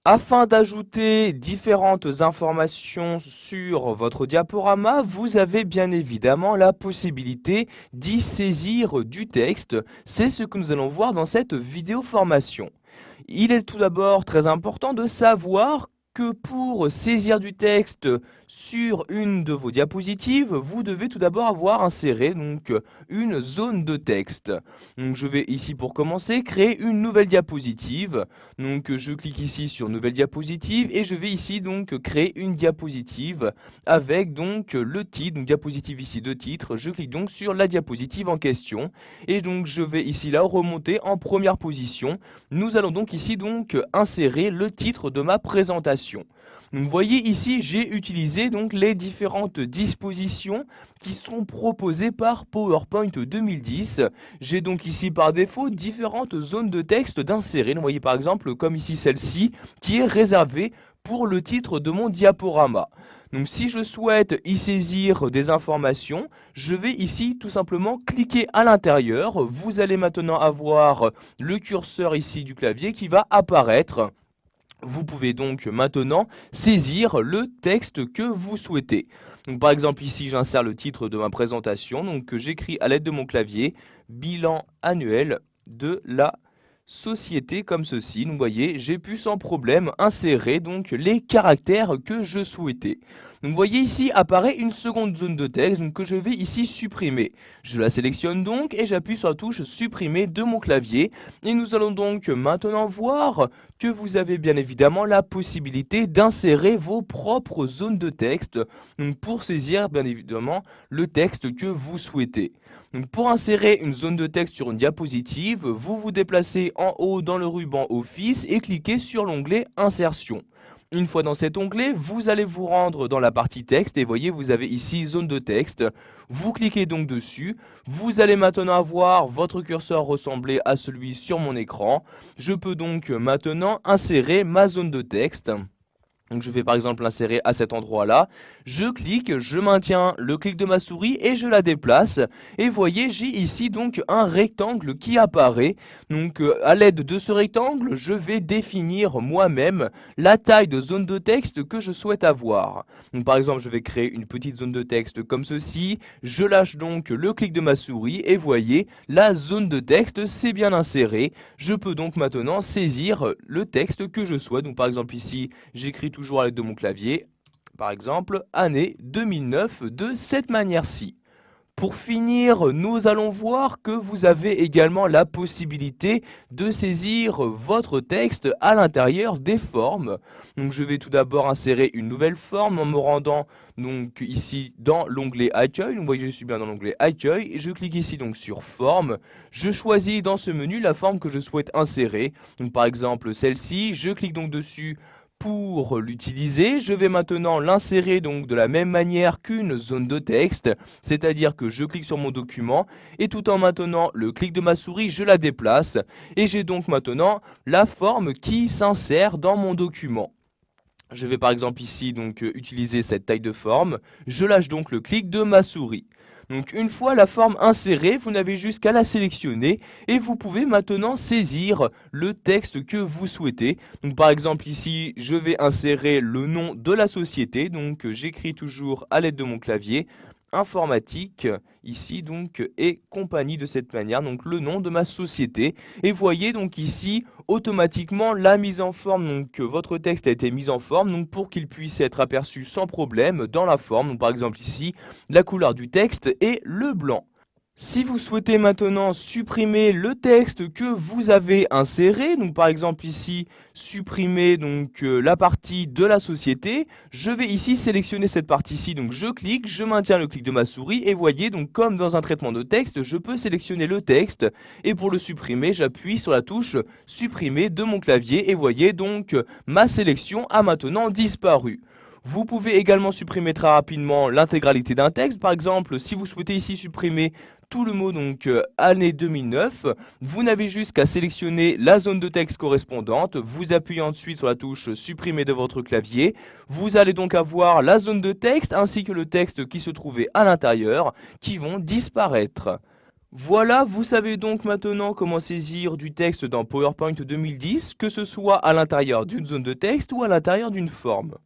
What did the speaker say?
Afin d'ajouter différentes informations sur votre diaporama, vous avez bien évidemment la possibilité d'y saisir du texte. C'est ce que nous allons voir dans cette vidéo formation. Il est tout d'abord très important de savoir que pour saisir du texte sur une de vos diapositives, vous devez tout d'abord avoir inséré une zone de texte. Donc je vais ici pour commencer créer une nouvelle diapositive. Donc je clique ici sur nouvelle diapositive et je vais ici donc créer une diapositive avec donc le titre, donc diapositive ici de titre. Je clique donc sur la diapositive en question et donc je vais ici là remonter en première position. Nous allons donc ici insérer le titre de ma présentation. Donc, vous voyez ici, j'ai utilisé donc les différentes dispositions qui sont proposées par PowerPoint 2010. J'ai donc ici par défaut différentes zones de texte d'insérer. Vous voyez par exemple comme ici celle-ci qui est réservée pour le titre de mon diaporama. Donc si je souhaite y saisir des informations, je vais ici tout simplement cliquer à l'intérieur. Vous allez maintenant avoir le curseur ici du clavier qui va apparaître. Vous pouvez donc maintenant saisir le texte que vous souhaitez. Donc par exemple ici j'insère le titre de ma présentation, donc que j'écris à l'aide de mon clavier, bilan annuel de la société comme ceci. Donc vous voyez, j'ai pu sans problème insérer donc les caractères que je souhaitais. Donc vous voyez ici apparaît une seconde zone de texte donc, que je vais ici supprimer. Je la sélectionne donc et j'appuie sur la touche supprimer de mon clavier. Et nous allons donc maintenant voir que vous avez bien évidemment la possibilité d'insérer vos propres zones de texte donc pour saisir bien évidemment le texte que vous souhaitez. Donc pour insérer une zone de texte sur une diapositive, vous vous déplacez en haut dans le ruban Office et cliquez sur l'onglet Insertion. Une fois dans cet onglet, vous allez vous rendre dans la partie texte et voyez, vous avez ici zone de texte. Vous cliquez donc dessus. Vous allez maintenant avoir votre curseur ressembler à celui sur mon écran. Je peux donc maintenant insérer ma zone de texte. Donc je vais par exemple l'insérer à cet endroit-là. Je clique, je maintiens le clic de ma souris et je la déplace. Et voyez, j'ai ici donc un rectangle qui apparaît. Donc à l'aide de ce rectangle, je vais définir moi-même la taille de zone de texte que je souhaite avoir. Donc par exemple, je vais créer une petite zone de texte comme ceci. Je lâche donc le clic de ma souris et voyez, la zone de texte s'est bien insérée. Je peux donc maintenant saisir le texte que je souhaite. Donc par exemple ici, j'écris toujours à l'aide de mon clavier, par exemple, année 2009 de cette manière-ci. Pour finir, nous allons voir que vous avez également la possibilité de saisir votre texte à l'intérieur des formes. Donc je vais tout d'abord insérer une nouvelle forme en me rendant donc ici dans l'onglet Accueil. Vous voyez, je suis bien dans l'onglet Accueil. Je clique ici donc sur Forme. Je choisis dans ce menu la forme que je souhaite insérer. Donc par exemple celle-ci. Je clique donc dessus pour l'utiliser. Je vais maintenant l'insérer donc de la même manière qu'une zone de texte, c'est-à-dire que je clique sur mon document et tout en maintenant le clic de ma souris, je la déplace et j'ai donc maintenant la forme qui s'insère dans mon document. Je vais par exemple ici utiliser cette taille de forme, je lâche donc le clic de ma souris. Donc une fois la forme insérée, vous n'avez juste qu'à la sélectionner et vous pouvez maintenant saisir le texte que vous souhaitez. Donc par exemple ici, je vais insérer le nom de la société, donc j'écris toujours à l'aide de mon clavier informatique ici et compagnie de cette manière, donc le nom de ma société. Et voyez donc ici automatiquement la mise en forme, donc votre texte a été mis en forme donc pour qu'il puisse être aperçu sans problème dans la forme. Donc par exemple ici la couleur du texte est le blanc. Si vous souhaitez maintenant supprimer le texte que vous avez inséré, donc par exemple ici supprimer la partie de la société, je vais ici sélectionner cette partie-ci, donc je clique, je maintiens le clic de ma souris et voyez donc comme dans un traitement de texte, je peux sélectionner le texte et pour le supprimer, j'appuie sur la touche supprimer de mon clavier et voyez donc ma sélection a maintenant disparu. Vous pouvez également supprimer très rapidement l'intégralité d'un texte. Par exemple, si vous souhaitez ici supprimer tout le mot année 2009, vous n'avez juste qu'à sélectionner la zone de texte correspondante. Vous appuyez ensuite sur la touche supprimer de votre clavier. Vous allez donc avoir la zone de texte ainsi que le texte qui se trouvait à l'intérieur qui vont disparaître. Voilà, vous savez donc maintenant comment saisir du texte dans PowerPoint 2010, que ce soit à l'intérieur d'une zone de texte ou à l'intérieur d'une forme.